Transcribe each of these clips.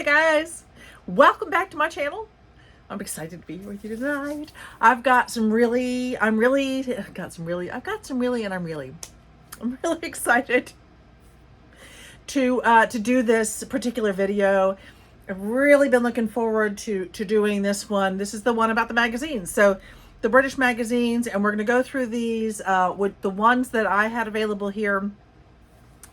Hey guys, welcome back to my channel. I'm excited to be here with you tonight. I'm really excited to do this particular video. I've really been looking forward to doing this one. This is the one about the magazines. So the British magazines, and we're going to go through these with the ones that I had available here.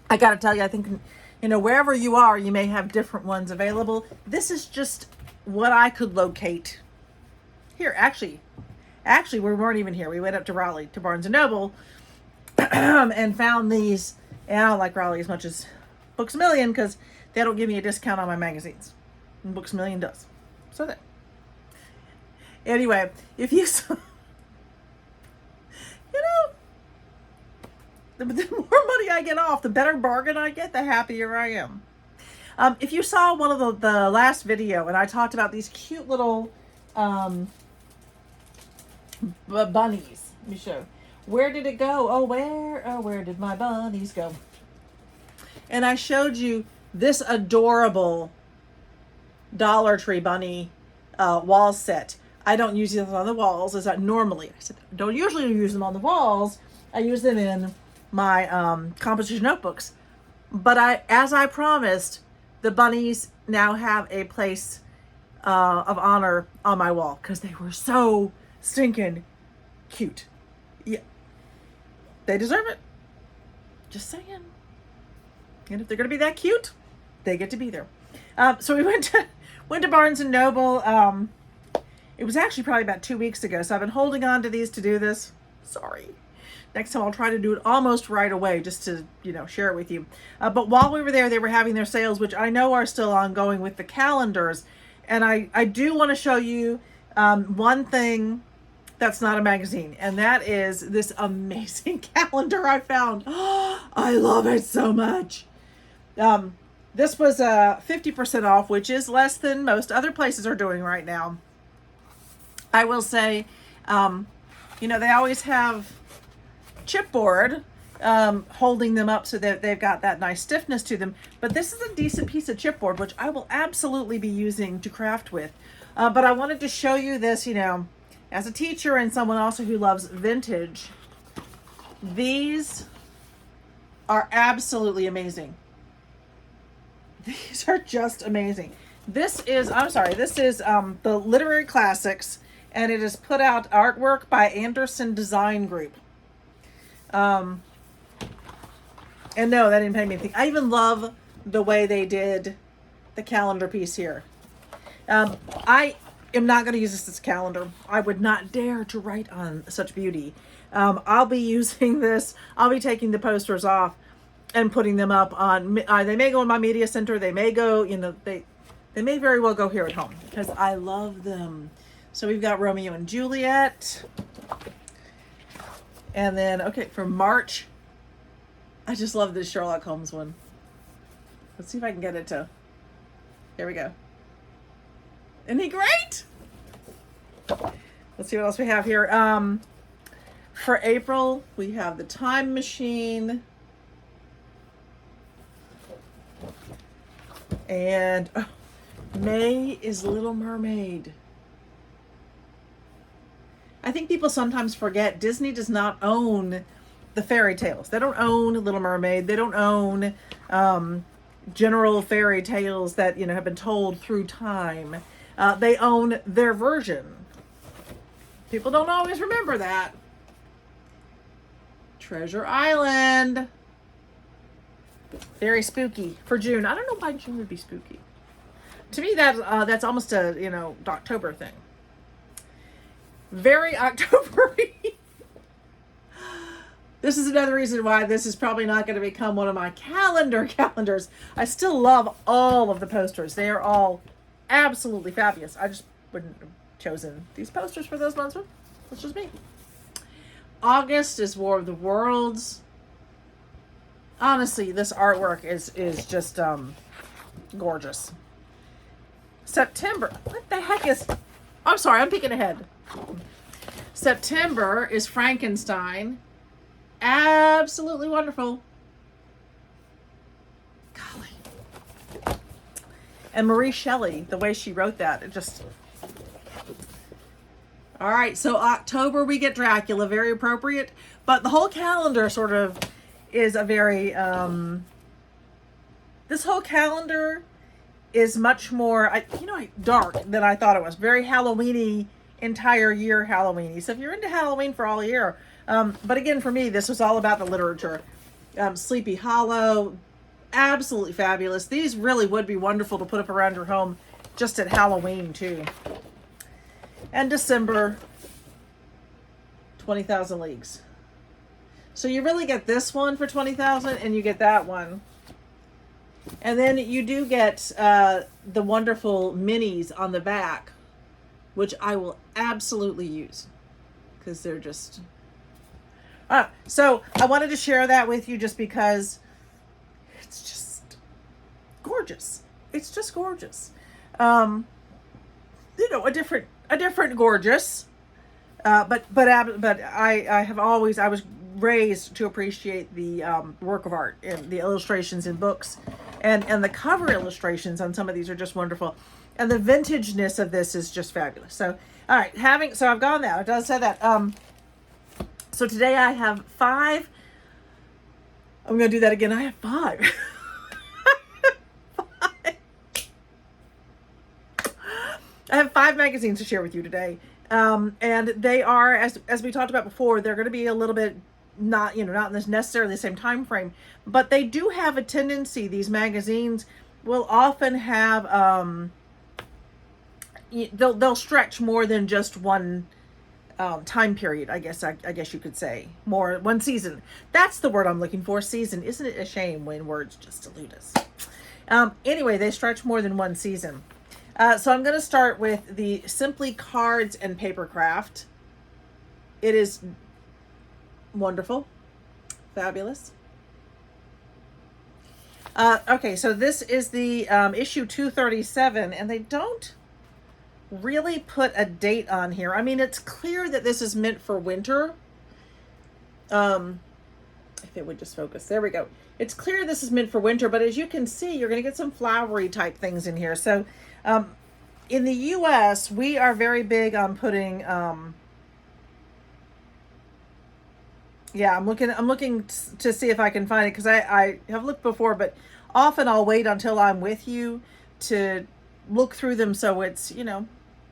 I got to tell you, I think, wherever you are, you may have different ones available. This is just what I could locate here. Actually, we weren't even here. We went up to Raleigh, to Barnes & Noble, and found these. And I don't like Raleigh as much as Books A Million because they don't give me a discount on my magazines. And Books A Million does. So that. Anyway, if you saw, the more money I get off, the better bargain I get, the happier I am. If you saw one of the last video and I talked about these cute little bunnies. Let me show. Where did it go? Where did my bunnies go? And I showed you this adorable Dollar Tree bunny wall set. I don't use these on the walls as I normally. I said, don't usually use them on the walls. I use them in my composition notebooks. But as I promised, the bunnies now have a place of honor on my wall because they were so stinking cute. Yeah, they deserve it. Just saying. And if they're gonna be that cute, they get to be there. So we went to Barnes & Noble. It was actually probably about 2 weeks ago. So I've been holding on to these to do this. Sorry. Next time I'll try to do it almost right away just to, share it with you. But while we were there, they were having their sales, which I know are still ongoing with the calendars. And I do want to show you one thing that's not a magazine. And that is this amazing calendar I found. I love it so much. This was 50% off, which is less than most other places are doing right now. I will say, they always have chipboard holding them up so that they've got that nice stiffness to them. But this is a decent piece of chipboard, which I will absolutely be using to craft with. But I wanted to show you this, as a teacher and someone also who loves vintage. These are absolutely amazing. These are just amazing. This is the Literary Classics, and it is put out artwork by Anderson Design Group. And no, that didn't pay me anything. I even love the way they did the calendar piece here. I am not going to use this as a calendar. I would not dare to write on such beauty. I'll be using this. I'll be taking the posters off and putting them up on, they may go in my media center. They may go, they may very well go here at home because I love them. So we've got Romeo and Juliet. And then, okay, for March, I just love this Sherlock Holmes one. Let's see if I can get it to, here we go. Isn't he great? Let's see what else we have here. For April, we have the Time Machine. And May is Little Mermaid. I think people sometimes forget Disney does not own the fairy tales. They don't own Little Mermaid. They don't own general fairy tales that have been told through time. They own their version. People don't always remember that. Treasure Island. Very spooky for June. I don't know why June would be spooky. To me, that's almost a October thing. Very October-y. This is another reason why this is probably not going to become one of my calendars. I still love all of the posters. They are all absolutely fabulous. I just wouldn't have chosen these posters for those months. That's just me. August is War of the Worlds. Honestly, this artwork is just gorgeous. September. What the heck is... I'm sorry, I'm peeking ahead. September is Frankenstein. Absolutely wonderful. Golly. And Marie Shelley, the way she wrote that, it just... All right, so October we get Dracula, very appropriate. But the whole calendar sort of is a very... this whole calendar is much more, dark than I thought it was. Very Halloween-y, entire year Halloween-y. So if you're into Halloween for all year... but again, for me, this was all about the literature. Sleepy Hollow, absolutely fabulous. These really would be wonderful to put up around your home just at Halloween, too. And December, 20,000 Leagues. So you really get this one for 20,000, and you get that one. And then you do get the wonderful minis on the back, which I will absolutely use because they're just... so I wanted to share that with you just because it's just gorgeous. It's just gorgeous. A different gorgeous. But I have always, I was raised to appreciate the work of art and the illustrations in books, and the cover illustrations on some of these are just wonderful, and the vintageness of this is just fabulous. So, all right, so I've gone there. It does say that. So today I have 5. I'm going to do that again. I have 5. I have 5 magazines to share with you today. And they are, as we talked about before, they're going to be a little bit not in this necessarily the same time frame, but they do have a tendency, these magazines will often have, they'll stretch more than just one time period, I guess you could say. More, one season. That's the word I'm looking for, season. Isn't it a shame when words just elude us? Anyway, they stretch more than one season. So I'm going to start with the Simply Cards and Papercraft. It is wonderful. Fabulous. Okay, so this is the issue 237, and they don't really put a date on here. I mean, it's clear that this is meant for winter. If it would just focus. There we go. It's clear this is meant for winter, but as you can see, you're going to get some flowery type things in here. So, in the U.S., we are very big on putting, I'm looking to see if I can find it, because I have looked before, but often I'll wait until I'm with you to look through them, so it's,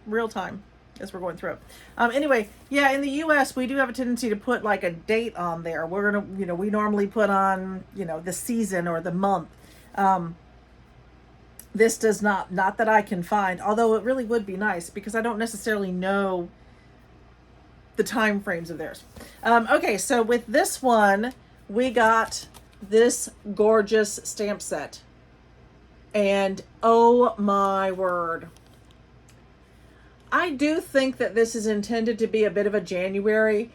real time as we're going through it. Anyway, yeah, in the U.S., we do have a tendency to put like a date on there. We're going to, we normally put on, the season or the month. This does not that I can find, although it really would be nice because I don't necessarily know the time frames of theirs. Okay, so with this one, we got this gorgeous stamp set. And oh my word. I do think that this is intended to be a bit of a January,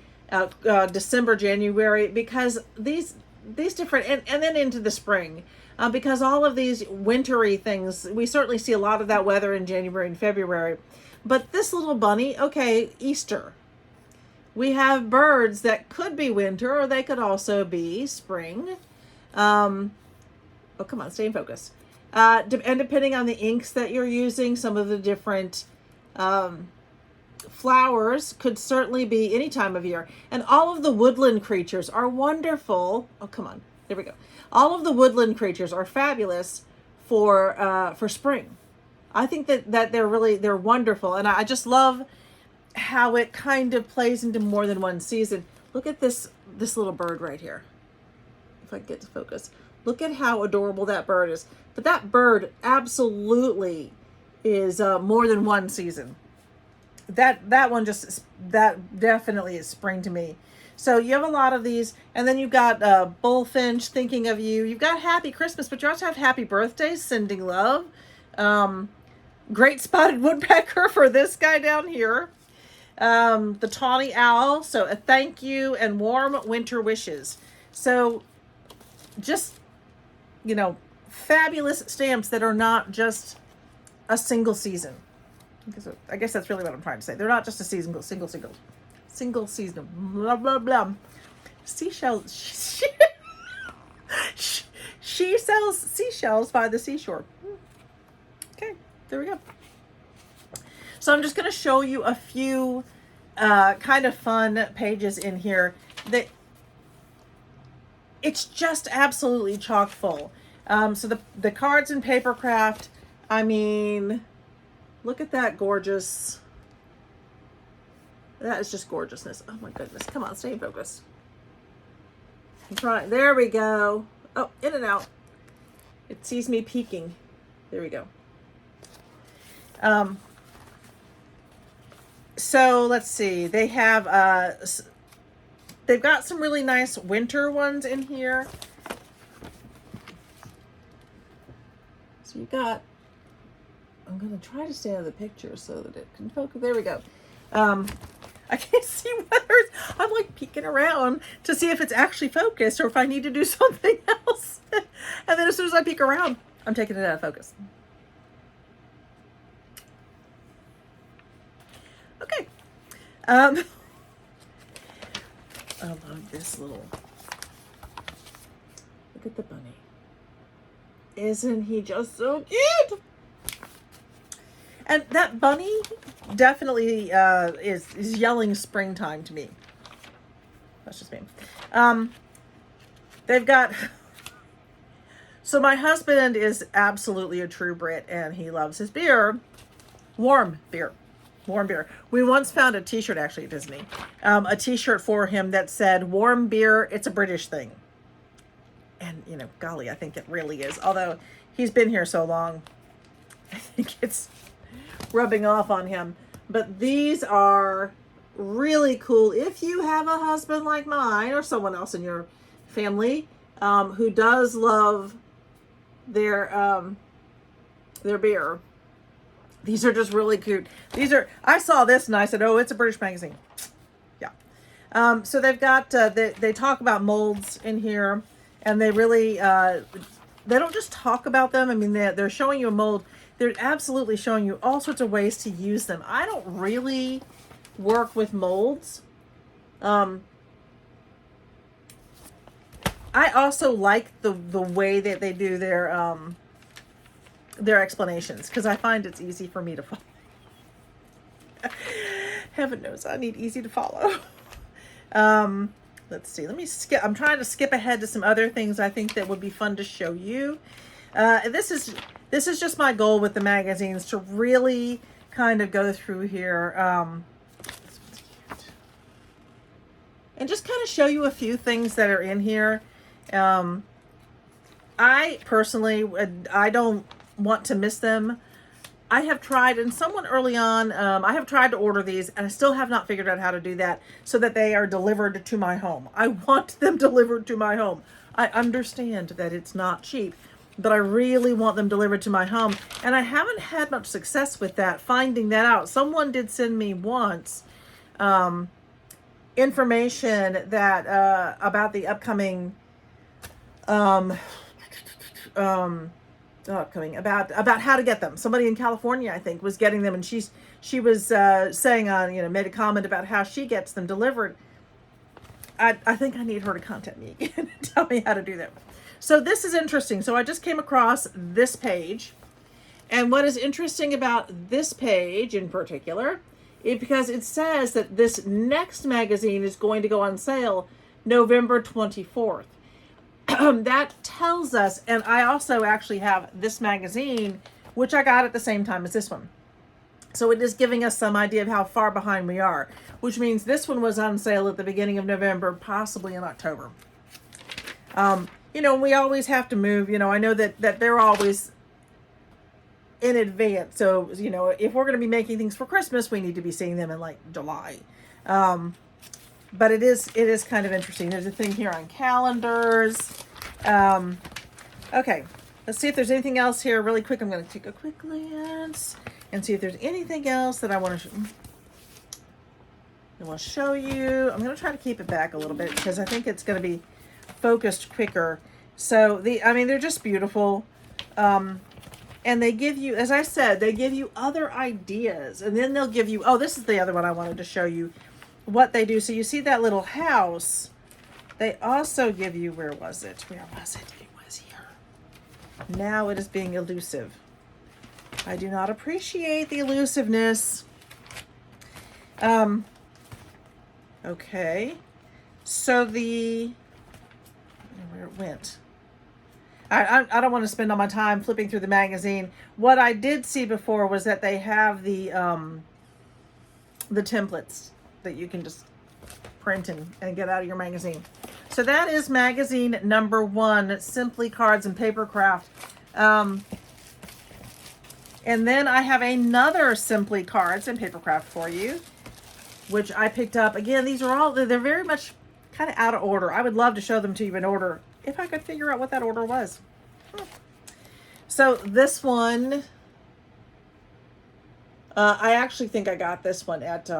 December, January, because these different, and then into the spring, because all of these wintry things, we certainly see a lot of that weather in January and February. But this little bunny, okay, Easter. We have birds that could be winter, or they could also be spring. Oh, come on, stay in focus. And depending on the inks that you're using, some of the different flowers could certainly be any time of year. And all of the woodland creatures are wonderful. Oh, come on. There we go. All of the woodland creatures are fabulous for spring. I think that they're wonderful. And I just love how it kind of plays into more than one season. Look at this little bird right here. If I can get to focus. Look at how adorable that bird is. But that bird absolutely is more than one season. That one that definitely is spring to me. So you have a lot of these, and then you've got Bullfinch, Thinking of You. You've got Happy Christmas, but you also have Happy Birthday, Sending Love. Great Spotted Woodpecker for this guy down here. The Tawny Owl, so a thank you, and Warm Winter Wishes. So just, fabulous stamps that are not just a single season. I guess that's really what I'm trying to say. They're not just a single season. Blah, blah, blah. Seashells. She sells seashells by the seashore. there we go. So I'm just going to show you a few kind of fun pages in here that it's just absolutely chock full. So the cards and paper craft, I mean, look at that gorgeous. That is just gorgeousness. Oh my goodness. Come on, stay focused. I'm trying. There we go. Oh, in and out. It sees me peeking. There we go. So let's see. They have they've got some really nice winter ones in here. So you got, I'm going to try to stay out of the picture so that it can focus. There we go. I can't see whether I'm like peeking around to see if it's actually focused or if I need to do something else. And then as soon as I peek around, I'm taking it out of focus. Okay. I love this little, look at the bunny. Isn't he just so cute? And that bunny definitely is yelling springtime to me. That's just me. They've got, so my husband is absolutely a true Brit and he loves his beer, warm beer. Warm beer. We once found a t-shirt actually at Disney, a t-shirt for him that said warm beer, it's a British thing. And, you know, golly, I think it really is. Although he's been here so long, I think it's rubbing off on him. But these are really cool. If you have a husband like mine or someone else in your family who does love their beer, these are just really cute. These are, I saw this and I said, oh, it's a British magazine. Yeah. So they've got, they talk about molds in here. And they really, they don't just talk about them. I mean, they're showing you a mold. They're absolutely showing you all sorts of ways to use them. I don't really work with molds. I also like the way that they do their explanations because I find it's easy for me to follow. Heaven knows I need easy to follow. Let's see. Let me skip. I'm trying to skip ahead to some other things I think that would be fun to show you. This is just my goal with the magazines to really kind of go through here and just kind of show you a few things that are in here. I personally, I don't want to miss them. I have tried, and someone early on, I have tried to order these, and I still have not figured out how to do that so that they are delivered to my home. I want them delivered to my home. I understand that it's not cheap, but I really want them delivered to my home, and I haven't had much success with that, finding that out. Someone did send me once information that about the upcoming about how to get them. Somebody in California, I think, was getting them, and she was saying on, you know, made a comment about how she gets them delivered. I think I need her to contact me again and tell me how to do that. So this is interesting. So I just came across this page, and what is interesting about this page in particular is because it says that this next magazine is going to go on sale November 24th. That tells us, and I also actually have this magazine, which I got at the same time as this one. So it is giving us some idea of how far behind we are, which means this one was on sale at the beginning of November, possibly in October. You know, we always have to move. You know, I know that they're always in advance. So, you know, if we're going to be making things for Christmas, we need to be seeing them in like July. But it is kind of interesting. There's a thing here on calendars. Okay, let's see if there's anything else here really quick. I'm going to take a quick glance and see if there's anything else that I want to show you. I'm going to try to keep it back a little bit because I think it's going to be focused quicker. So they're just beautiful. And they give you, as I said, they give you other ideas, and then they'll give you, oh, this is the other one I wanted to show you what they do. So you see that little house. They also give you, where was it? It was here. Now it is being elusive. I do not appreciate the elusiveness. Okay. So where it went. I don't want to spend all my time flipping through the magazine. What I did see before was that they have the templates that you can just print and get out of your magazine. So that is magazine number 1, Simply Cards and Papercraft. And then I have another Simply Cards and Papercraft for you, which I picked up. Again, these are all, they're very much kind of out of order. I would love to show them to you in order if I could figure out what that order was. So this one, I actually think I got this one at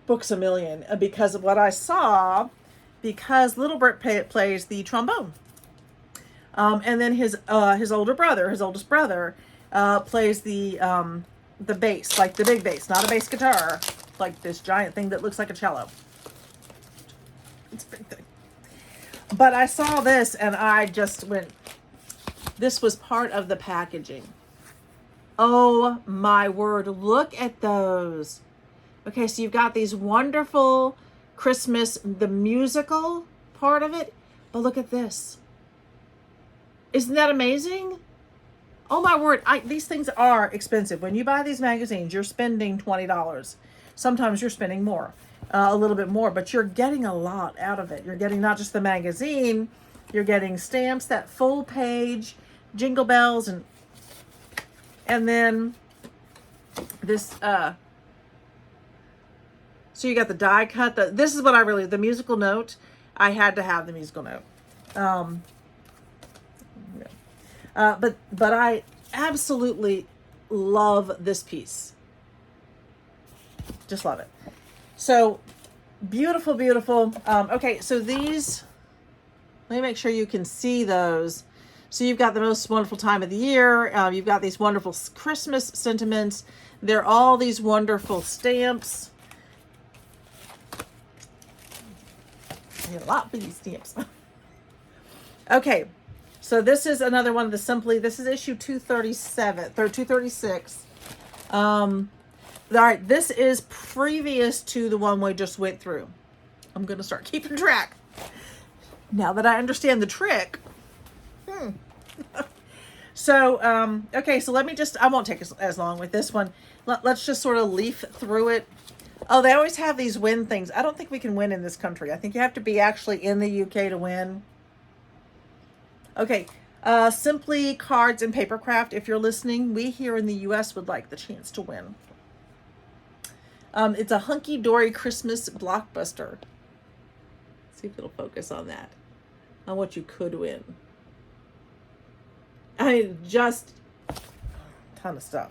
Books A Million because of what I saw, because Little Britt plays the trombone. And then his older brother, his oldest brother, plays the bass, like the big bass, not a bass guitar, like this giant thing that looks like a cello. It's a big thing. But I saw this and I just went, this was part of the packaging. Oh my word, look at those. Okay, so you've got these wonderful Christmas, the musical part of it, but look at this. Isn't that amazing? Oh my word, these things are expensive. When you buy these magazines, you're spending $20. Sometimes you're spending more, a little bit more, but you're getting a lot out of it. You're getting not just the magazine, you're getting stamps, that full page, jingle bells, and then this, so you got the die cut. This is what the musical note. I had to have the musical note. But I absolutely love this piece. Just love it. So beautiful, beautiful. Okay, so these, let me make sure you can see those. So you've got the most wonderful time of the year. You've got these wonderful Christmas sentiments. They're all these wonderful stamps. I need a lot for these stamps. Okay. So this is another one of the Simply, this is issue 237, or 236. All right, this is previous to the one we just went through. I'm going to start keeping track. Now that I understand the trick. So, okay, so let me just, I won't take as long with this one. Let's just sort of leaf through it. Oh, they always have these win things. I don't think we can win in this country. I think you have to be actually in the UK to win. Okay, Simply Cards and Papercraft, if you're listening, we here in the U.S. would like the chance to win. It's a hunky-dory Christmas blockbuster. Let's see if it'll focus on that, on what you could win. I mean, just a ton of stuff.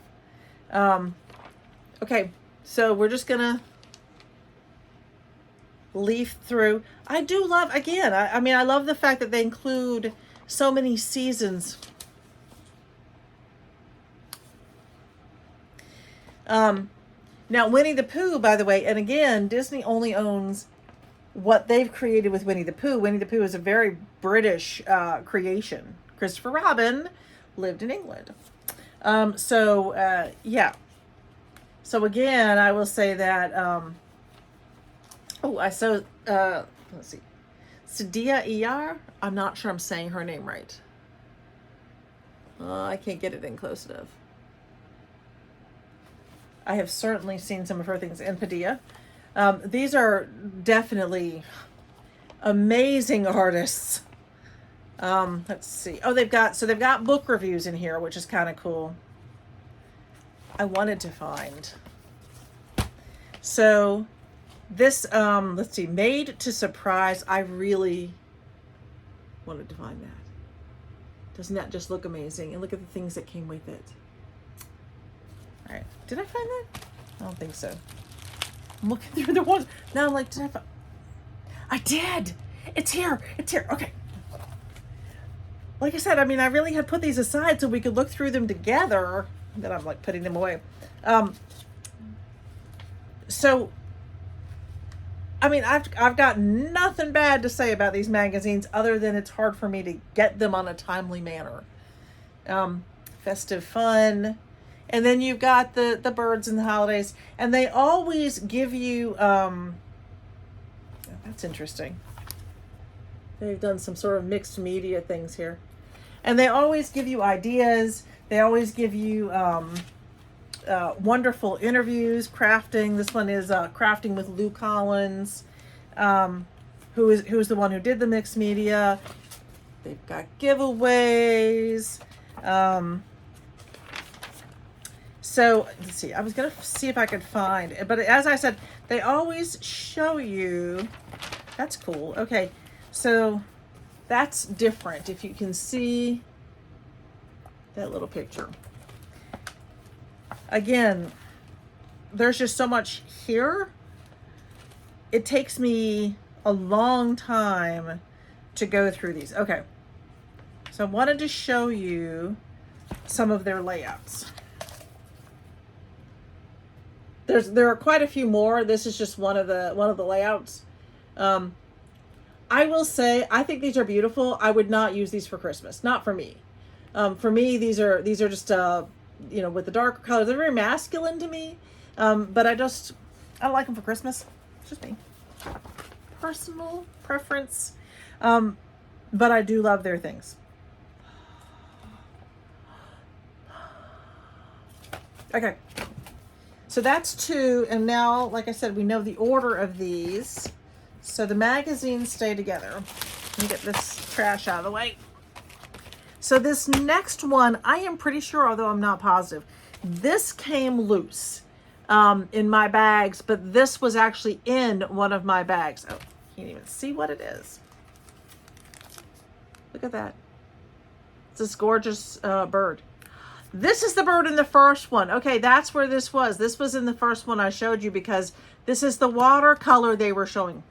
Okay, so we're just going to leaf through. I do love, again, I mean, I love the fact that they include so many seasons. Now, Winnie the Pooh, by the way, and again, Disney only owns what they've created with Winnie the Pooh. Winnie the Pooh is a very British creation. Christopher Robin lived in England. Yeah. So again, I will say that, let's see. Sadia Iyar, I'm not sure I'm saying her name right. I can't get it in close enough. I have certainly seen some of her things in Padilla. These are definitely amazing artists. Let's see. Oh, they've got book reviews in here, which is kind of cool. I wanted to find. So this, let's see, Made to Surprise. I really wanted to find that. Doesn't that just look amazing? And look at the things that came with it. All right. Did I find that? I don't think so. I'm looking through the ones. Now I'm like, did I find? I did. It's here. It's here. Okay. Like I said, I mean, I really had put these aside so we could look through them together. Then I'm like putting them away. So, I mean, I've got nothing bad to say about these magazines other than it's hard for me to get them on a timely manner. festive fun. And then you've got the birds and the holidays. And they always give you, that's interesting. They've done some sort of mixed media things here. And they always give you ideas. They always give you wonderful interviews, crafting. This one is Crafting with Lou Collins, who's the one who did the mixed media. They've got giveaways. So let's see. I was gonna see if I could find it, but as I said, they always show you. That's cool. Okay, so that's different. If you can see that little picture. Again, there's just so much here. It takes me a long time to go through these. Okay, so I wanted to show you some of their layouts. There are quite a few more. This is just one of the layouts. I will say I think these are beautiful. I would not use these for Christmas. Not for me. For me, these are just with the darker colors. They're very masculine to me. But I don't like them for Christmas. It's just me. Personal preference. But I do love their things. Okay. So that's 2, and now, like I said, we know the order of these. So the magazines stay together. Let me get this trash out of the way. So this next one, I am pretty sure, although I'm not positive, this came loose in my bags, but this was actually in one of my bags. Oh, can't even see what it is. Look at that. It's this gorgeous bird. This is the bird in the first one. Okay, that's where this was. This was in the first one I showed you because this is the watercolor they were showing.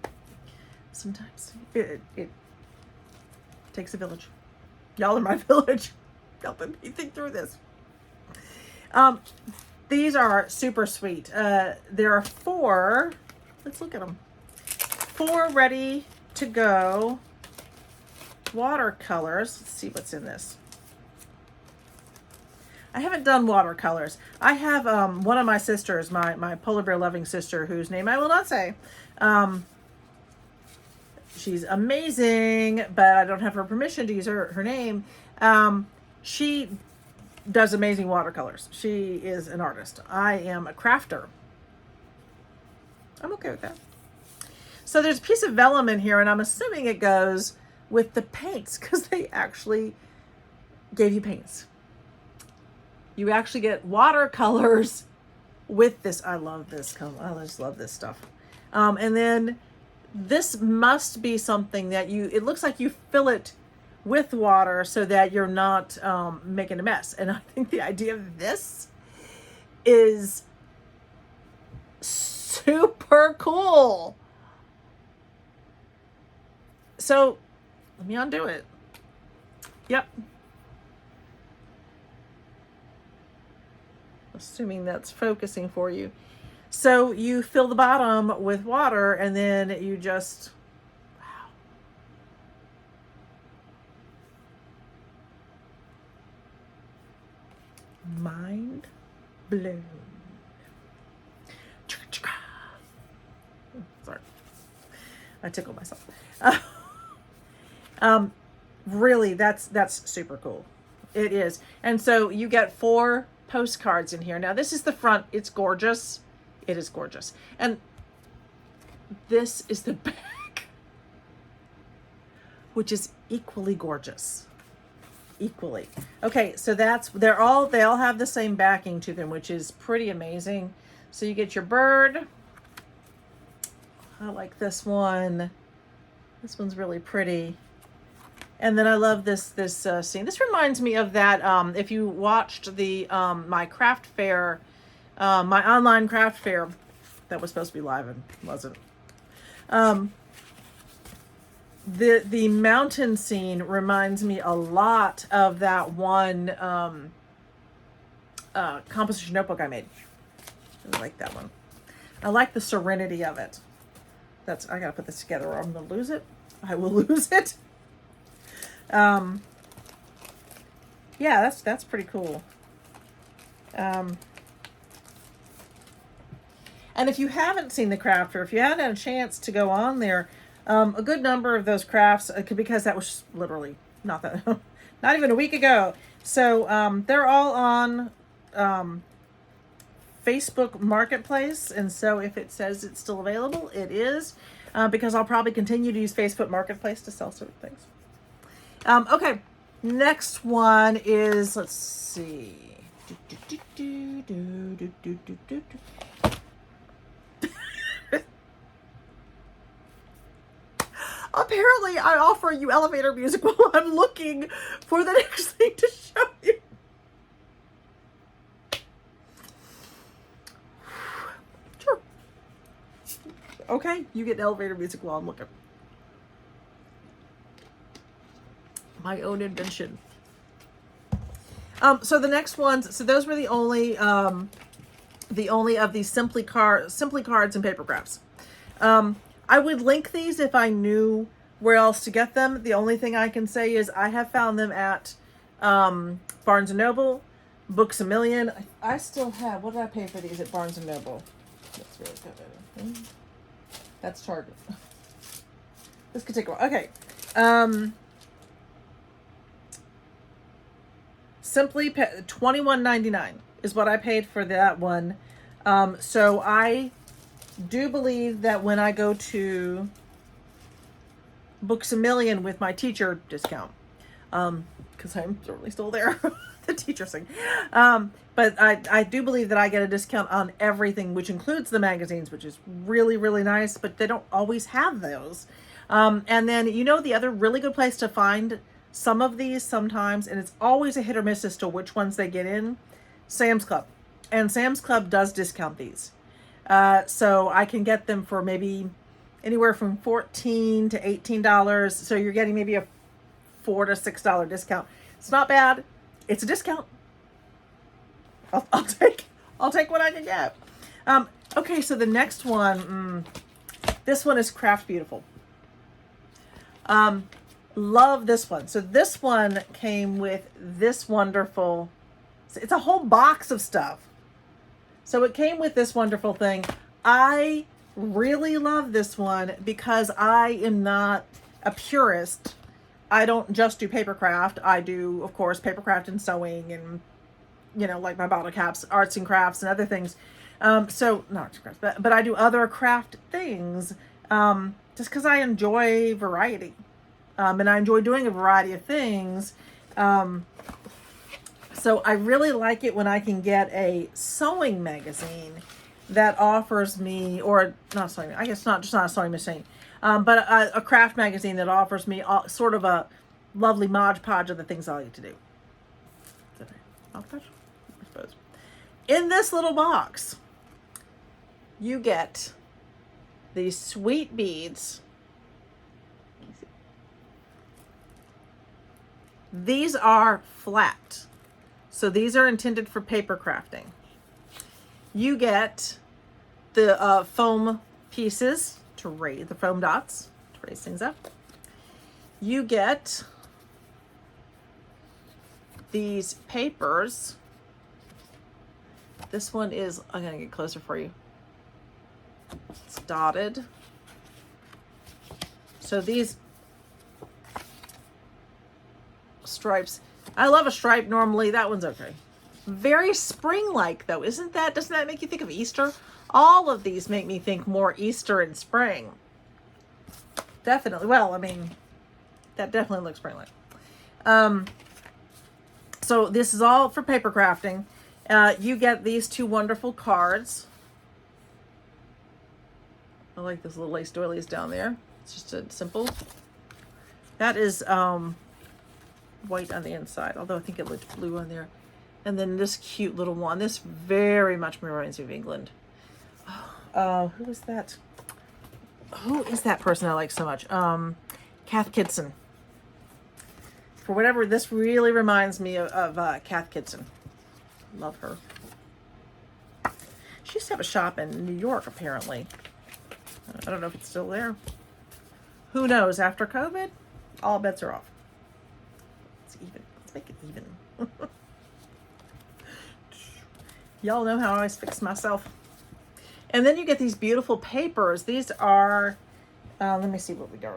Sometimes it takes a village. Y'all are my village. Helping me think through this. These are super sweet. There are 4. Let's look at them. 4 ready to go watercolors. Let's see what's in this. I haven't done watercolors. I have one of my sisters, my polar bear loving sister, whose name I will not say. She's amazing, but I don't have her permission to use her name. She does amazing watercolors. She is an artist. I am a crafter. I'm okay with that. So there's a piece of vellum in here, and I'm assuming it goes with the paints because they actually gave you paints. You actually get watercolors with this. I love this color. I just love this stuff. And then this must be something that it looks like you fill it with water so that you're not making a mess. And I think the idea of this is super cool. So let me undo it. Yep. Assuming that's focusing for you. So you fill the bottom with water and then you just, wow. Mind blown. Sorry. I tickled myself. Really, that's super cool. It is. And so you get 4 postcards in here. Now this is the front. It's gorgeous. It is gorgeous. And this is the back, which is equally gorgeous. Equally. Okay, so they all have the same backing to them, which is pretty amazing. So you get your bird. I like this one. This one's really pretty. And then I love this scene. This reminds me of that, if you watched the my craft fair, my online craft fair that was supposed to be live and wasn't. The mountain scene reminds me a lot of that one composition notebook I made. I like that one. I like the serenity of it. I gotta put this together or I'm gonna lose it. I will lose it. yeah, that's pretty cool. And if you haven't seen the craft, or if you haven't had a chance to go on there, a good number of those crafts, because that was literally not that, not even a week ago. So they're all on Facebook Marketplace, and so if it says it's still available, it is, because I'll probably continue to use Facebook Marketplace to sell certain things. Okay, next one is, let's see. Apparently, I offer you elevator music while I'm looking for the next thing to show you. Sure. Okay, you get elevator music while I'm looking. My own invention. So the next ones, so those were the only of these simply cards and paper crafts. I would link these if I knew where else to get them. The only thing I can say is I have found them at Barnes & Noble, Books A Million. I still have, what did I pay for these at Barnes & Noble? That's really good. That's Target. This could take a while. Okay. Simply $21.99 is what I paid for that one. So I do believe that when I go to Books A Million with my teacher discount, because I'm certainly still there, the teacher thing. But I do believe that I get a discount on everything, which includes the magazines, which is really, really nice, but they don't always have those. And then, the other really good place to find some of these sometimes, and it's always a hit or miss as to which ones they get in, Sam's Club. And Sam's Club does discount these. So I can get them for maybe anywhere from $14 to $18. So you're getting maybe a $4 to $6 discount. It's not bad. It's a discount. I'll take what I can get. Okay, so the next one, this one is Craft Beautiful. Love this one. So this one came with this wonderful, it's a whole box of stuff. So it came with this wonderful thing. I really love this one because I am not a purist. I don't just do paper craft. I do, of course, paper craft and sewing and, like my bottle caps, arts and crafts and other things. So not arts and crafts, but I do other craft things just because I enjoy variety. And I enjoy doing a variety of things. So I really like it when I can get a sewing magazine that offers me, or not sewing, I guess not a sewing machine, but a craft magazine that offers me sort of a lovely Mod Podge of the things I like to do. Mod Podge? I suppose. In this little box, you get these sweet beads. These are flat. So these are intended for paper crafting. You get the foam pieces to raise the foam dots to raise things up. You get these papers. This one is, I'm going to get closer for you. It's dotted. So these stripes, I love a stripe normally. That one's okay. Very spring-like though, doesn't that make you think of Easter? All of these make me think more Easter and spring. Definitely. Well, I mean, that definitely looks spring-like. So this is all for paper crafting. You get these two wonderful cards. I like this little lace doilies down there. It's just a simple. That is white on the inside, although I think it looked blue on there. And then this cute little one. This very much reminds me of England. Who is that? Who is that person I like so much? Kath Kidson. For whatever, this really reminds me of Kath Kidson. Love her. She used to have a shop in New York, apparently. I don't know if it's still there. Who knows? After COVID, all bets are off. It's even. Let's make it even. Y'all know how I always fix myself. And then you get these beautiful papers. These are, let me see what we got.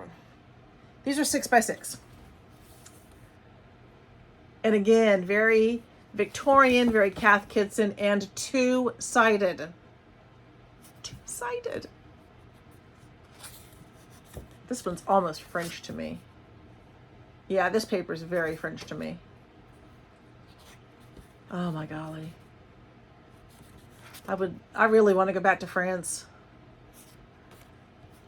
These are 6x6. And again, very Victorian, very Cath Kidston, and two-sided. Two-sided. This one's almost French to me. Yeah, this paper is very French to me. Oh my golly. I really want to go back to France.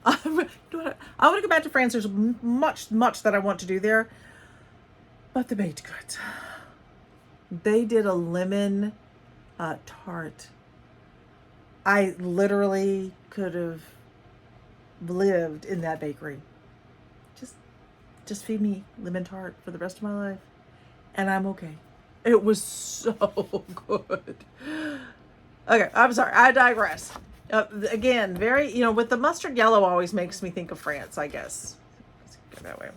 I want to go back to France. There's much that I want to do there. But the baked goods. They did a lemon tart. I literally could have lived in that bakery. Just feed me lemon tart for the rest of my life. And I'm okay. It was so good. Okay, I'm sorry. I digress. Again, very, with the mustard yellow always makes me think of France, I guess. Let's go that way.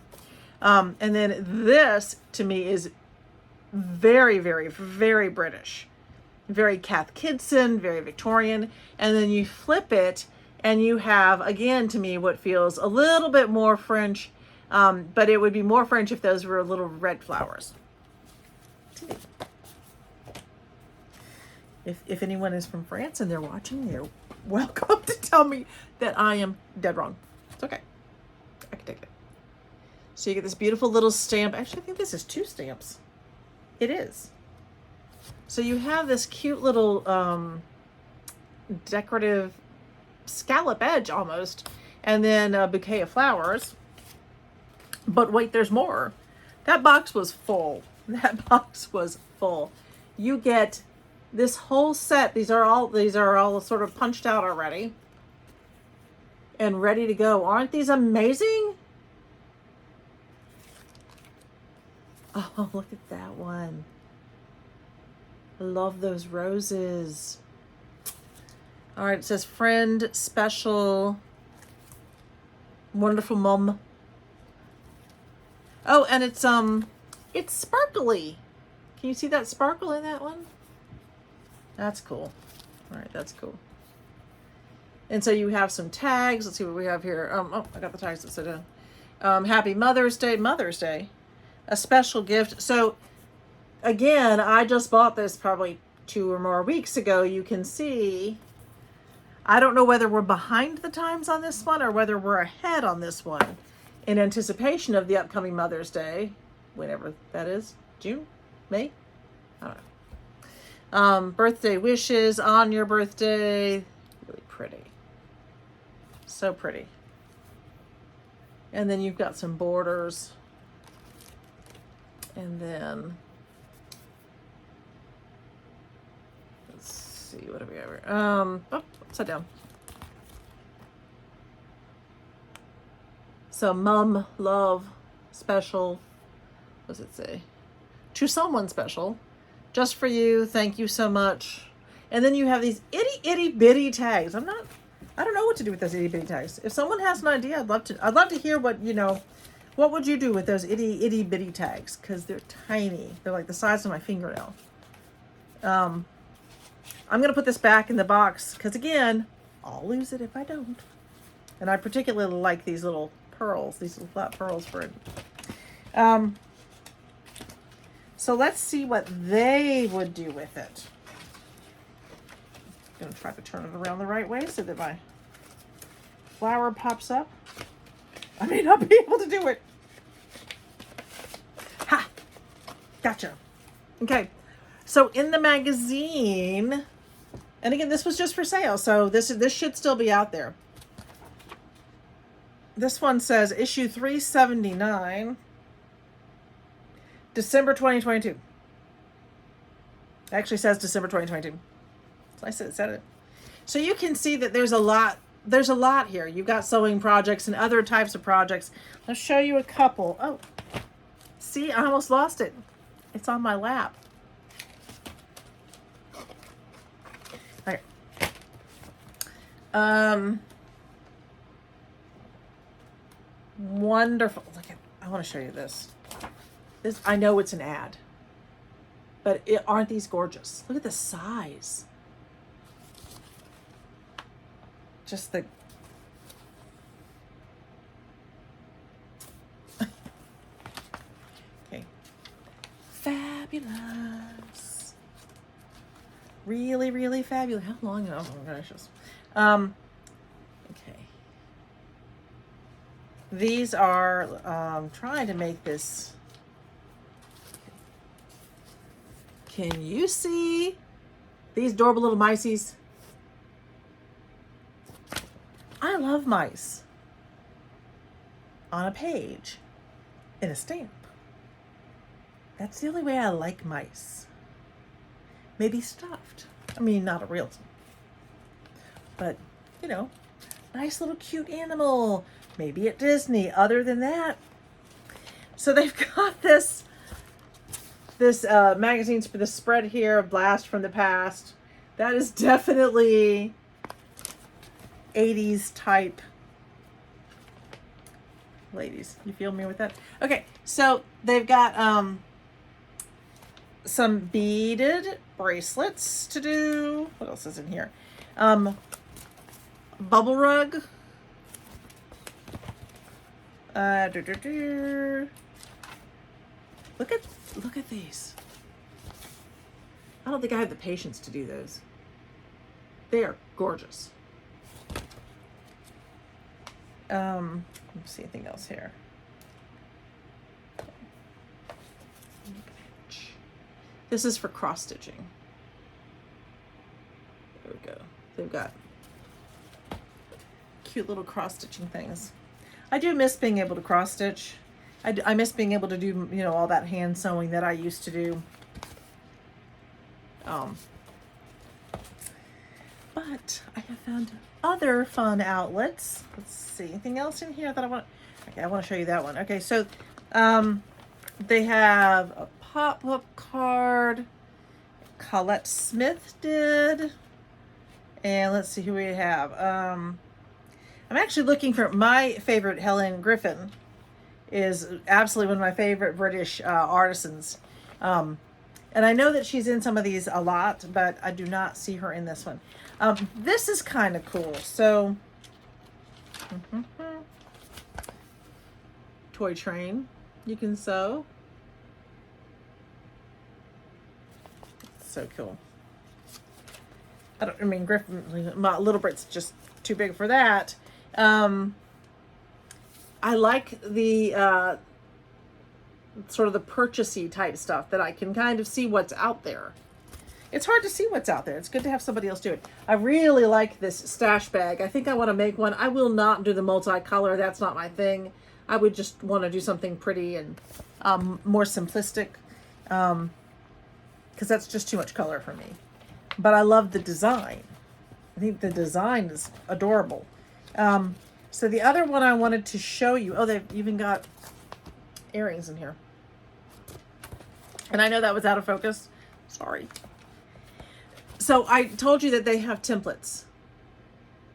And then this, to me, is very, very, very British. Very Cath Kidston, very Victorian. And then you flip it, and you have, again, to me, what feels a little bit more French. But it would be more French if those were little red flowers. If anyone is from France and they're watching, they're welcome to tell me that I am dead wrong. It's okay. I can take it. So you get this beautiful little stamp. Actually, I think this is 2 stamps. It is. So you have this cute little decorative scallop edge almost, and then a bouquet of flowers. But wait, there's more. That box was full. That box was full. You get this whole set. These are all sort of punched out already and ready to go. Aren't these amazing? Oh, look at that one. I love those roses. All right, it says friend special wonderful mom. Oh, and it's sparkly. Can you see that sparkle in that one? That's cool. All right, that's cool. And so you have some tags. Let's see what we have here. Oh, I got the tags upside down. Happy Mother's Day. Mother's Day. A special gift. So, again, I just bought this probably 2 or more weeks ago. You can see, I don't know whether we're behind the times on this one or whether we're ahead on this one in anticipation of the upcoming Mother's Day, whenever that is. June? May? I don't know. Birthday wishes on your birthday. Really pretty. So pretty. And then you've got some borders. And then, let's see, what do we have here? Oh, upside down. So, mom, love, special. What does it say? To someone special. Just for you. Thank you so much. And then you have these itty bitty tags. I don't know what to do with those itty bitty tags. If someone has an idea, I'd love to hear what would you do with those itty bitty tags? Because they're tiny. They're like the size of my fingernail. I'm going to put this back in the box because, again, I'll lose it if I don't. And I particularly like these little pearls, these little flat pearls for it. So let's see what they would do with it. I'm going to try to turn it around the right way so that my flower pops up. I may not be able to do it. Ha! Gotcha. Okay. So in the magazine, and again, this was just for sale, so this should still be out there. This one says issue 379, December 2022. It actually says December 2022. So I said it. So you can see that there's a lot here. You've got sewing projects and other types of projects. Let's show you a couple. Oh, see, I almost lost it. It's on my lap. Okay. Wonderful. Look at, I want to show you this. I know it's an ad. But aren't these gorgeous? Look at the size. Just the... Okay. Fabulous. Really, really fabulous. How long? Oh my gracious. Okay. These are trying to make this. Can you see these adorable little miceys? I love mice on a page in a stamp. That's the only way I like mice. Maybe stuffed. I mean, not a real, but you know, nice little cute animal. Maybe at Disney. Other than that, so they've got this magazines for the spread here of Blast from the Past. That is definitely 80s type. Ladies, you feel me with that? Okay, so they've got some beaded bracelets to do. What else is in here? Bubble rug. Look at these. I don't think I have the patience to do those. They are gorgeous. Let's see anything else here. This is for cross stitching. There we go. They've got cute little cross stitching things. I do miss being able to cross stitch. I miss being able to do, you know, all that hand sewing that I used to do. But I have found other fun outlets. Let's see, anything else in here that I want? Okay, I want to show you that one. Okay, so they have a pop-up card. Colette Smith did. And let's see who we have. I'm actually looking for my favorite. Helen Griffin is absolutely one of my favorite British artisans. And I know that she's in some of these a lot, but I do not see her in this one. This is kind of cool. So, toy train you can sew. So cool. I mean, Griffin, my Little Brit's just too big for that. I like the sort of the purchasey type stuff that I can kind of see what's out there. It's hard to see what's out there. It's good to have somebody else do it. I really like this stash bag. I think I want to make one. I will not do the multicolor. That's not my thing. I would just want to do something pretty and more simplistic, because that's just too much color for me. But I love the design. I think the design is adorable. So the other one I wanted to show you, oh, they've even got earrings in here. And I know that was out of focus. Sorry. So I told you that they have templates.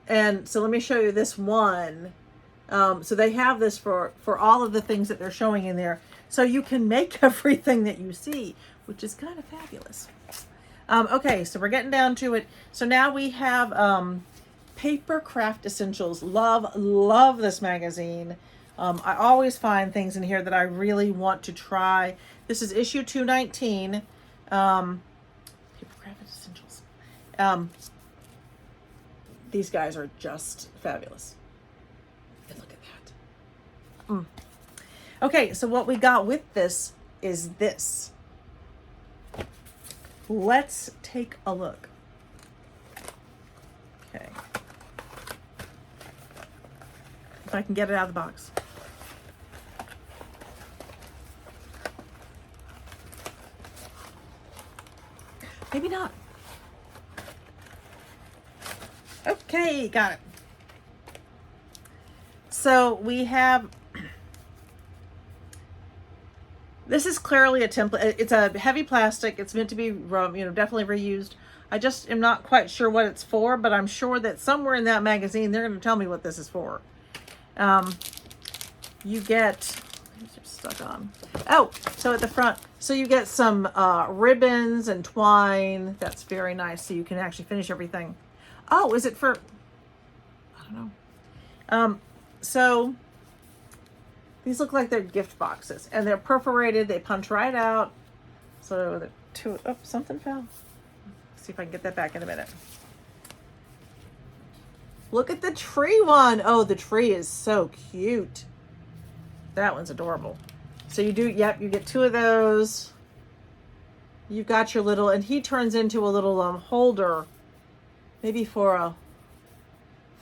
And so let me show you this one. So they have this for all of the things that they're showing in there. So you can make everything that you see, which is kind of fabulous. Okay, so we're getting down to it. So now we have Paper Craft Essentials. Love this magazine. I always find things in here that I really want to try. This is issue 219. Paper Craft Essentials. These guys are just fabulous. And look at that. Okay, so what we got with this is this. Let's take a look. Okay. If I can get it out of the box. Maybe not. Okay, got it. So we have, this is clearly a template. It's a heavy plastic. It's meant to be, definitely reused. I just am not quite sure what it's for, but I'm sure that somewhere in that magazine, they're going to tell me what this is for. You get, stuck on. Oh, so at the front, So you get some ribbons and twine. That's very nice. So you can actually finish everything. Oh, is it for, I don't know. So these look like they're gift boxes and they're perforated. They punch right out. So the two, oh, something fell. See if I can get that back in a minute. Look at the tree one. Oh, the tree is so cute. That one's adorable. So you do, yep, you get two of those. You've got your little, and he turns into a little holder, maybe for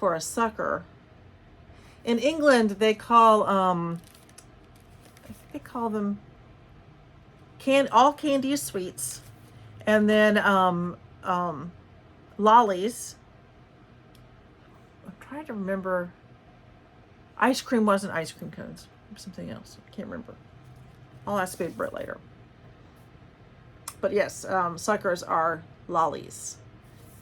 a sucker. In England, they call I think they call them all candy is sweets, and then lollies. I'm trying to remember. Ice cream wasn't ice cream cones. It was something else. I can't remember. I'll ask Babe Britt later. But yes, suckers are lollies.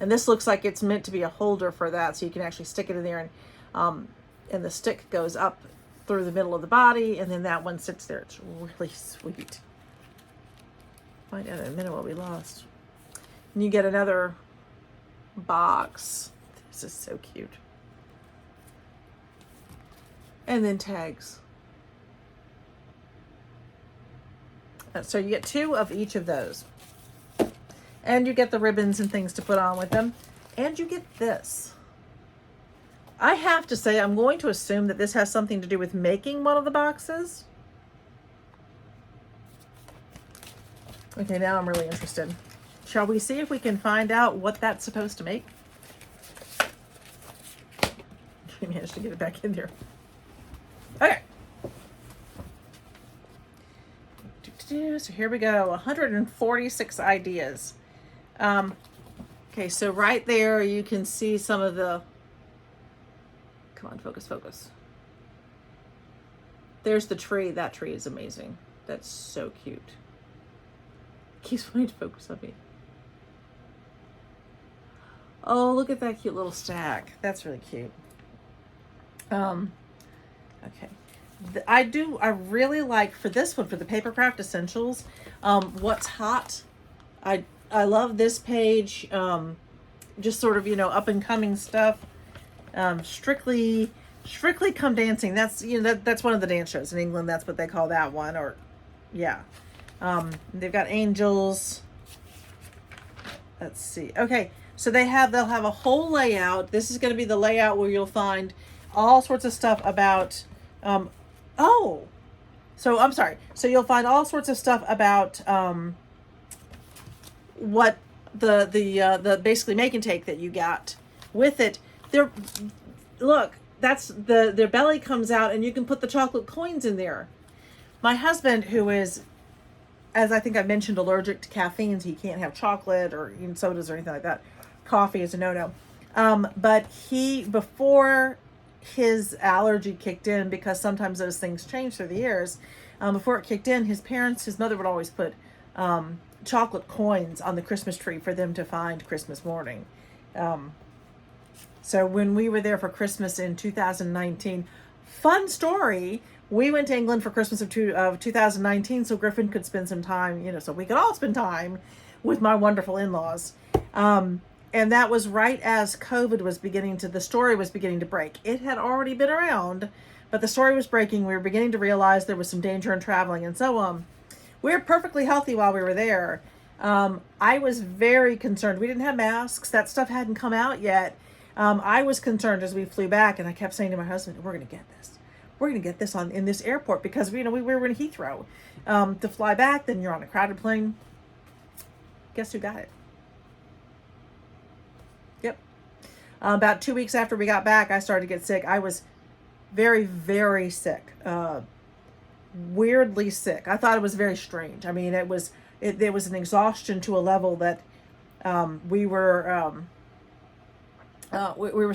And this looks like it's meant to be a holder for that, so you can actually stick it in there, and the stick goes up through the middle of the body, and then that one sits there. It's really sweet. Find out in a minute what we lost. And you get another box. This is so cute. And then tags. So you get two of each of those. And you get the ribbons and things to put on with them. And you get this. I have to say, I'm going to assume that this has something to do with making one of the boxes. Okay, now I'm really interested. Shall we see if we can find out what that's supposed to make? We managed to get it back in there. Okay. So here we go, 146 ideas. Okay, so right there you can see some of the, come on, focus, focus. There's the tree. That tree is amazing. That's so cute. Keeps wanting to focus on me. Oh, look at that cute little stack. That's really cute. Okay. I really like, for this one, for the Paper Craft Essentials, What's Hot. I love this page. Just sort of, up and coming stuff. Strictly Come Dancing. That's, that's one of the dance shows in England. That's what they call that one. Or, yeah. They've got angels. Let's see. Okay. So they'll have a whole layout. This is going to be the layout where you'll find all sorts of stuff about, so I'm sorry. So you'll find all sorts of stuff about, what the basically make and take that you got with it. Look, their belly comes out and you can put the chocolate coins in there. My husband, who is, as I think I mentioned, allergic to caffeine, so he can't have chocolate or even sodas or anything like that. Coffee is a no-no. But before his allergy kicked in, because sometimes those things change through the years, before it kicked in, his mother would always put chocolate coins on the Christmas tree for them to find Christmas morning. So when we were there for Christmas in 2019, fun story, we went to England for Christmas of 2019 so Griffin could spend some time, so we could all spend time with my wonderful in-laws. And that was right as COVID was the story was beginning to break. It had already been around, but the story was breaking. We were beginning to realize there was some danger in traveling and so on. We were perfectly healthy while we were there. I was very concerned. We didn't have masks. That stuff hadn't come out yet. I was concerned as we flew back, and I kept saying to my husband, we're going to get this. We're going to get this in this airport because, we were in Heathrow to fly back. Then you're on a crowded plane. Guess who got it? Yep. About 2 weeks after we got back, I started to get sick. I was very, very sick. Weirdly sick. I thought it was very strange. I mean, there was an exhaustion to a level that we were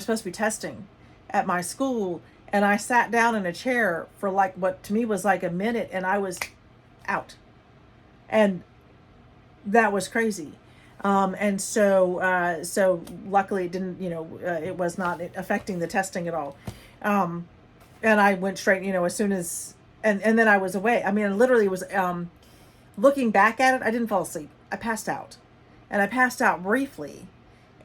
supposed to be testing at my school, and I sat down in a chair for like what to me was like a minute, and I was out, and that was crazy. And so luckily it didn't, it was not affecting the testing at all. And I went straight, as soon as, and then I was away. I mean, I literally was, looking back at it, I didn't fall asleep. I passed out, and I passed out briefly,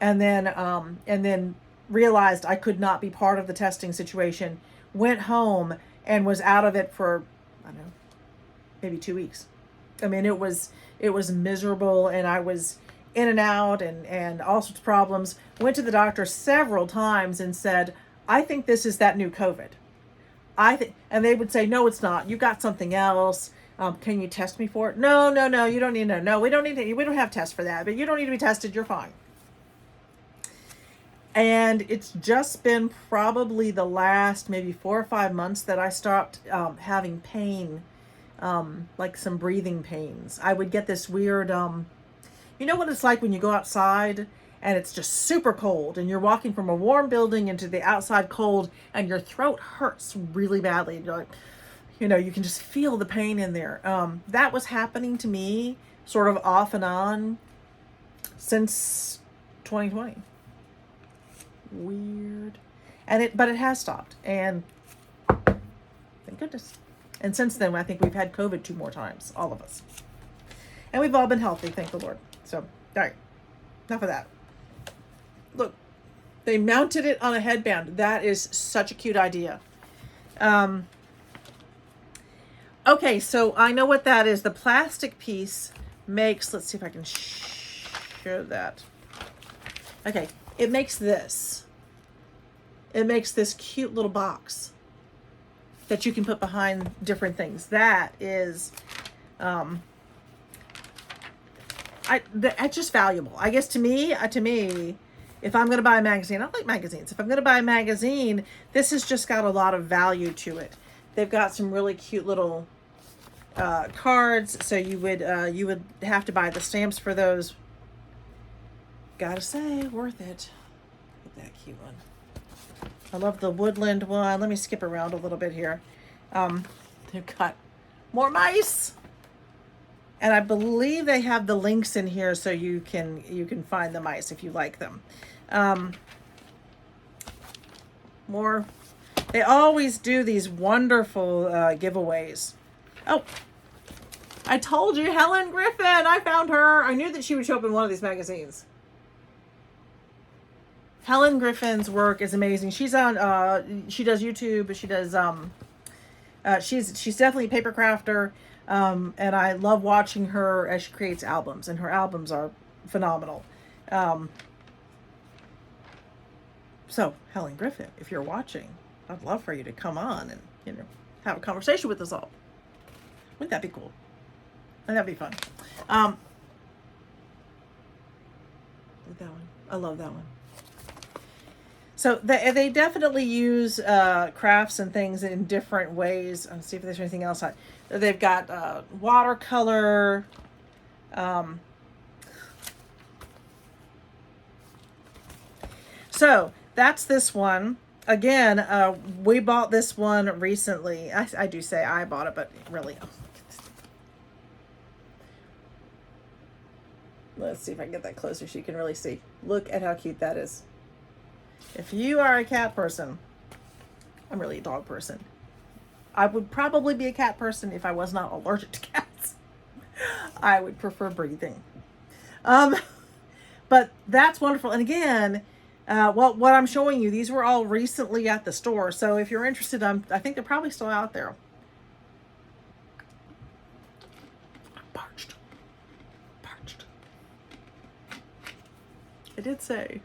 and then realized I could not be part of the testing situation. Went home and was out of it for, I don't know, maybe 2 weeks. I mean, it was miserable, and I was in and out, and all sorts of problems. Went to the doctor several times and said, I think this is that new COVID. And they would say, no, it's not. You got something else. Can you test me for it? No, you don't need to. No, we don't need to. We don't have tests for that, but you don't need to be tested. You're fine. And it's just been probably the last maybe 4 or 5 months that I stopped having pain, like some breathing pains. I would get this weird, you know what it's like when you go outside and it's just super cold and you're walking from a warm building into the outside cold and your throat hurts really badly. And you're like, you can just feel the pain in there. That was happening to me sort of off and on since 2020. Weird. But it has stopped, and thank goodness. And since then, I think we've had COVID 2 more times, all of us. And we've all been healthy, thank the Lord. So, all right, enough of that. Look, they mounted it on a headband. That is such a cute idea. Okay, so I know what that is. The plastic piece makes, let's see if I can show that. Okay, it makes this. It makes this cute little box that you can put behind different things. That is, it's just valuable. I guess to me, if I'm going to buy a magazine, I like magazines. If I'm going to buy a magazine, this has just got a lot of value to it. They've got some really cute little cards, so you would have to buy the stamps for those. Gotta say, worth it. Look at that cute one. I love the woodland one. Let me skip around a little bit here. They've got more mice, and I believe they have the links in here so you can find the mice if you like them. More. They always do these wonderful giveaways. Oh, I told you, Helen Griffin. I found her. I knew that she would show up in one of these magazines. Helen Griffin's work is amazing. She's on, she does YouTube. She does, she's definitely a paper crafter. And I love watching her as she creates albums, and her albums are phenomenal. So Helen Griffin, if you're watching, I'd love for you to come on and, have a conversation with us all. Wouldn't that be cool? And that'd be fun. Like that one. I love that one. So they definitely use crafts and things in different ways. Let's see if there's anything else. They've got watercolor. So that's this one. Again, we bought this one recently. I do say I bought it, but really. Let's see if I can get that closer so you can really see. Look at how cute that is. If you are a cat person, I'm really a dog person. I would probably be a cat person if I was not allergic to cats. I would prefer breathing. But that's wonderful. And again, what I'm showing you, these were all recently at the store. So if you're interested, I think they're probably still out there. I'm parched. I did say.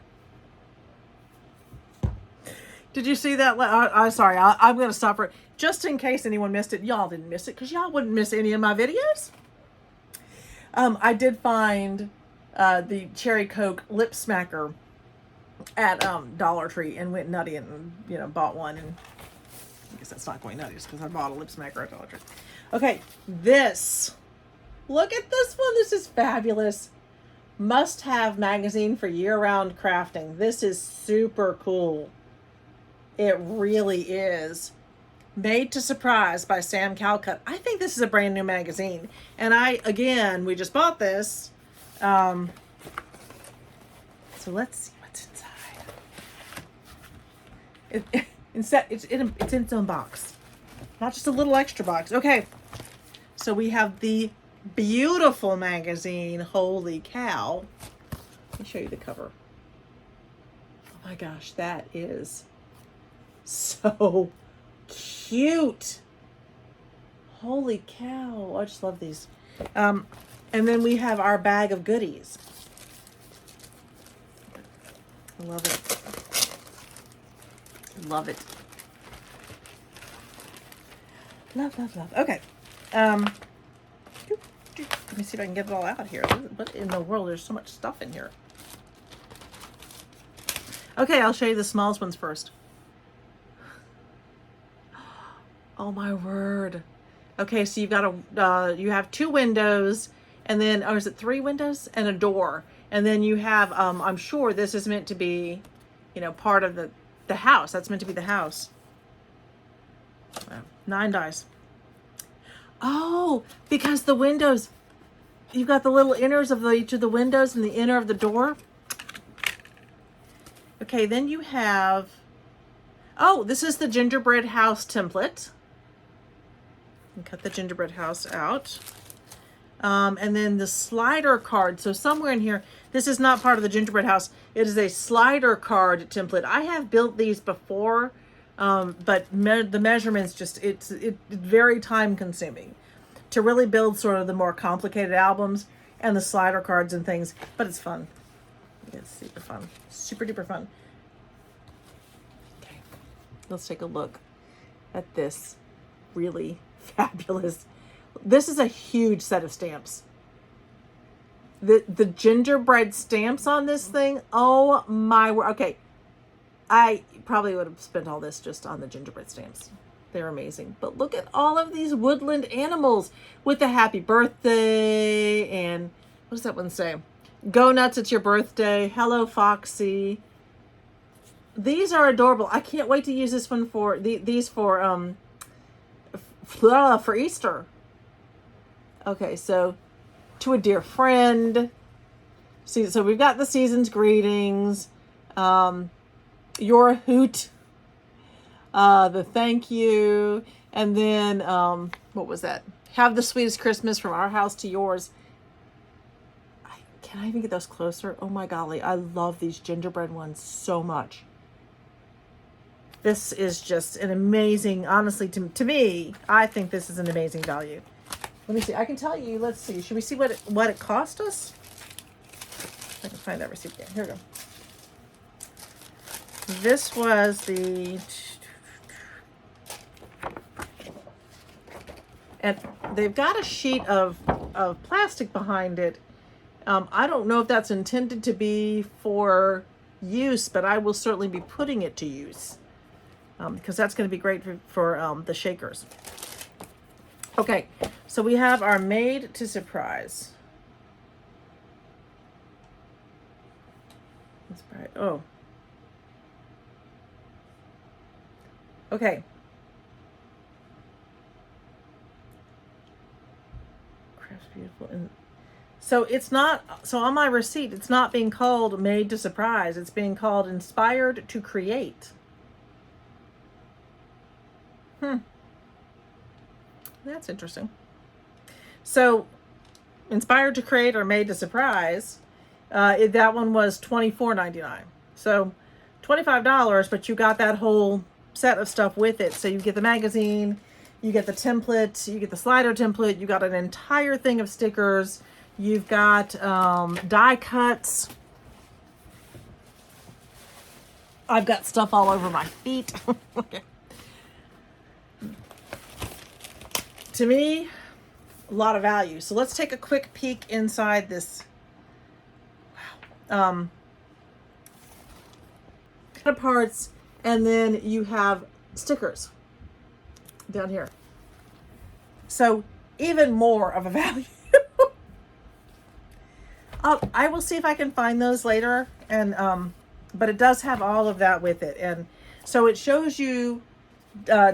Did you see that? I'm sorry. I'm going to stop for it. Just in case anyone missed it. Y'all didn't miss it because y'all wouldn't miss any of my videos. I did find the Cherry Coke Lip Smacker at Dollar Tree and went nutty and, bought one. And I guess that's not going nutty just because I bought a Lip Smacker at Dollar Tree. Okay, this. Look at this one. This is fabulous. Must-have magazine for year-round crafting. This is super cool. It really is. Made to Surprise by Sam Calcutt. I think this is a brand new magazine. And we just bought this. So let's see what's inside. It's in its own box. Not just a little extra box. Okay. So we have the Beautiful magazine. Holy cow. Let me show you the cover. Oh my gosh, that is so cute. Holy cow. I just love these. And then we have our bag of goodies. I love it. Love it. Love, love, love. Okay. Let me see if I can get it all out here. What in the world? There's so much stuff in here. Okay, I'll show you the smallest ones first. Oh my word. Okay, so you've got you have 2 windows, and then, or is it 3 windows and a door? And then you have, I'm sure this is meant to be, you know, part of the house. That's meant to be the house. 9 dice. Oh, because the windows, you've got the little inners of each of the windows and the inner of the door. Okay, then you have, oh, this is the gingerbread house template. And cut the gingerbread house out. And then the slider card. So somewhere in here, this is not part of the gingerbread house. It is a slider card template. I have built these before, but the measurements just, it's very time consuming to really build sort of the more complicated albums and the slider cards and things, but it's fun. It's super fun. Super duper fun. Okay, let's take a look at this really fabulous. This is a huge set of stamps. The gingerbread stamps on this thing. Oh my word. Okay. I probably would have spent all this just on the gingerbread stamps. They're amazing. But look at all of these woodland animals with the happy birthday and what does that one say? Go nuts, it's your birthday. Hello, Foxy. These are adorable. I can't wait to use this one for these for Easter. Okay, so to a dear friend. See, so we've got the season's greetings, your hoot, the thank you, and then what was that? Have the sweetest Christmas from our house to yours. Can I even get those closer? Oh my golly, I love these gingerbread ones so much. This is just an amazing, honestly, to me, I think this is an amazing value. Let me see. I can tell you, let's see. Should we see what it cost us? I can find that receipt again. Here we go. This was the, and they've got a sheet of plastic behind it. I don't know if that's intended to be for use, but I will certainly be putting it to use because that's going to be great for the shakers. Okay, so we have our made to surprise. That's bright. Oh. Okay. Crafts beautiful. And so it's not, so on my receipt, it's not being called made to surprise. It's being called inspired to create. That's interesting. So inspired to create or made to surprise, that one was $24.99. So $25, but you got that whole set of stuff with it. So you get the magazine, you get the template, you get the slider template, you got an entire thing of stickers, you've got die cuts. I've got stuff all over my feet. Okay. To me, a lot of value. So let's take a quick peek inside this. Wow. Cut parts, and then you have stickers down here. So even more of a value. I will see if I can find those later, and but it does have all of that with it, and so it shows you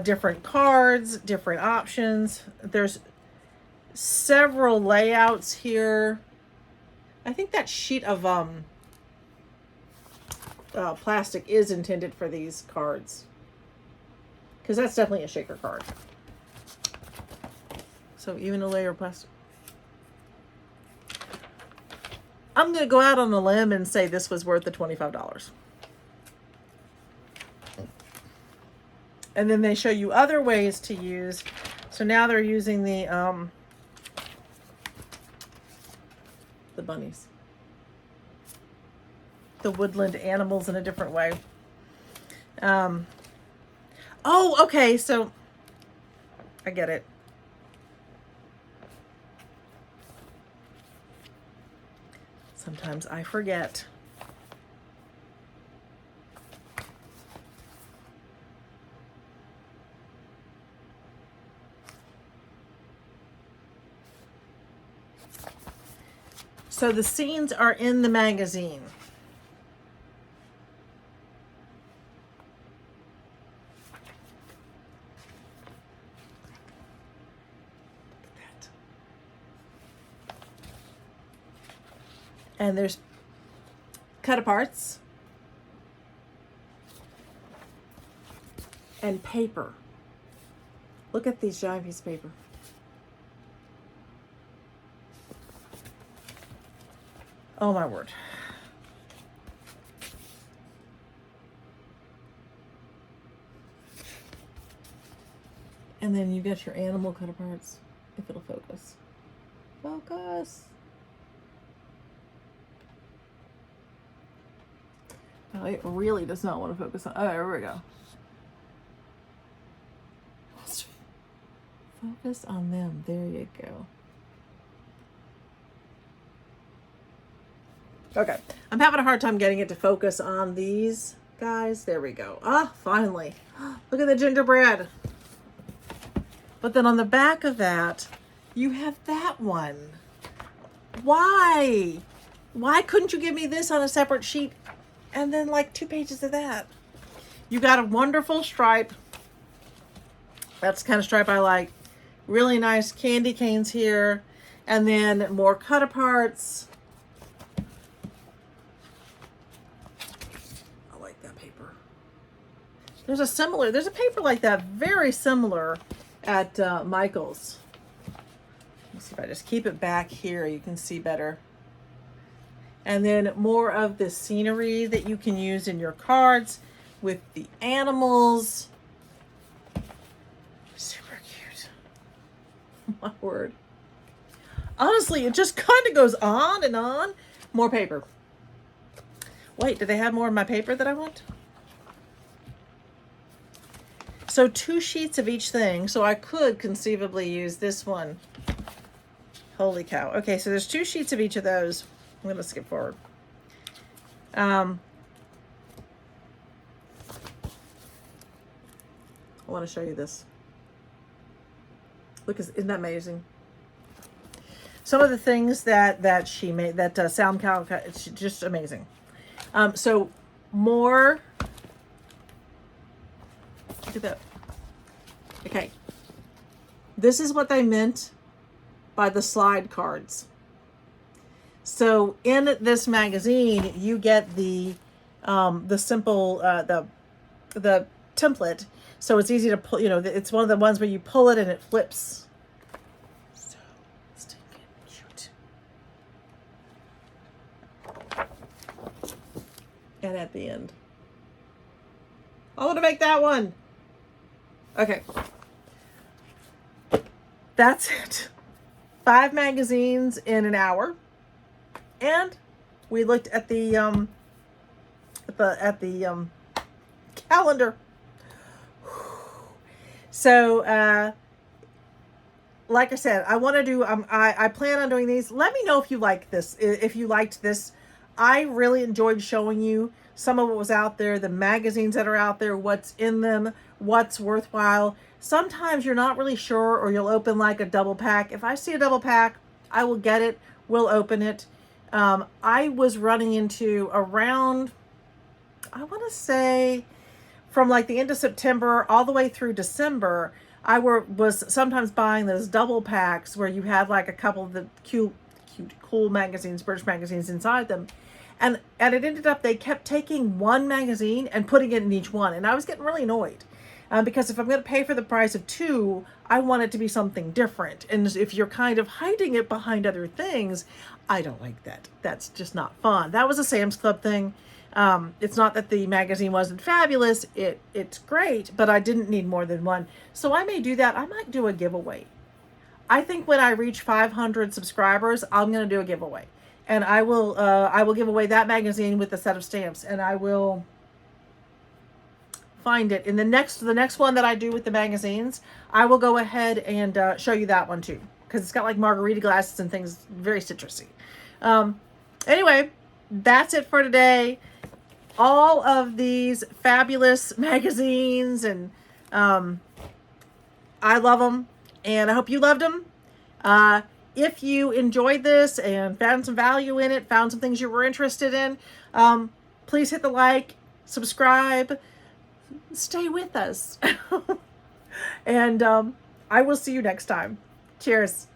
different cards, different options. There's several layouts here. I think that sheet of plastic is intended for these cards, because that's definitely a shaker card. So even a layer of plastic. I'm going to go out on a limb and say this was worth the $25. And then they show you other ways to use. So now they're using the bunnies, the woodland animals in a different way. Oh, okay. So I get it. Sometimes I forget. So the scenes are in the magazine. And there's cut aparts and paper. Look at these giant pieces of paper. Oh my word. And then you get your animal cut aparts, if it'll focus. Focus. Oh, it really does not want to focus on. Oh, there we go. Focus on them. There you go. Okay. I'm having a hard time getting it to focus on these guys. There we go. Ah, finally. Look at the gingerbread. But then on the back of that, you have that one. Why? Why couldn't you give me this on a separate sheet? And then like 2 pages of that. You got a wonderful stripe. That's the kind of stripe I like. Really nice candy canes here. And then more cut aparts. I like that paper. There's a paper like that, very similar at Michael's. Let's see if I just keep it back here, you can see better. And then more of the scenery that you can use in your cards with the animals. Super cute. My word. Honestly, it just kind of goes on and on. More paper. Wait, do they have more of my paper that I want? So 2 sheets of each thing. So I could conceivably use this one. Holy cow. Okay, so there's 2 sheets of each of those. I'm going to skip forward. I want to show you this. Look, isn't that amazing? Some of the things that she made, that sound cow, it's just amazing. So more. Look at that. Okay. This is what they meant by the slide cards. So in this magazine, you get the simple the template. So it's easy to pull. You know, it's one of the ones where you pull it and it flips. So stinking cute. And at the end, I want to make that one. Okay, that's it. 5 magazines in an hour. And we looked at the calendar. So like I said, I want to do I plan on doing these. Let me know if you like this, if you liked this. I really enjoyed showing you some of what was out there, the magazines that are out there, what's in them, what's worthwhile. Sometimes you're not really sure, or you'll open like a double pack. If I see a double pack, I will get it. We'll open it. I was running into around, I want to say from like the end of September all the way through December, I was sometimes buying those double packs where you had like a couple of the cool magazines, British magazines inside them. And it ended up, they kept taking one magazine and putting it in each one. And I was getting really annoyed. Because if I'm going to pay for the price of 2, I want it to be something different. And if you're kind of hiding it behind other things, I don't like that. That's just not fun. That was a Sam's Club thing. It's not that the magazine wasn't fabulous. It's great, but I didn't need more than one. So I may do that. I might do a giveaway. I think when I reach 500 subscribers, I'm going to do a giveaway. And I will give away that magazine with a set of stamps, and I will find it in the next one that I do with the magazines. I will go ahead and show you that one too, because it's got like margarita glasses and things, very citrusy. Anyway, that's it for today. All of these fabulous magazines, and I love them, and I hope you loved them. If you enjoyed this and found some value in it, found some things you were interested in, please hit the like, subscribe, stay with us. And I will see you next time. Cheers.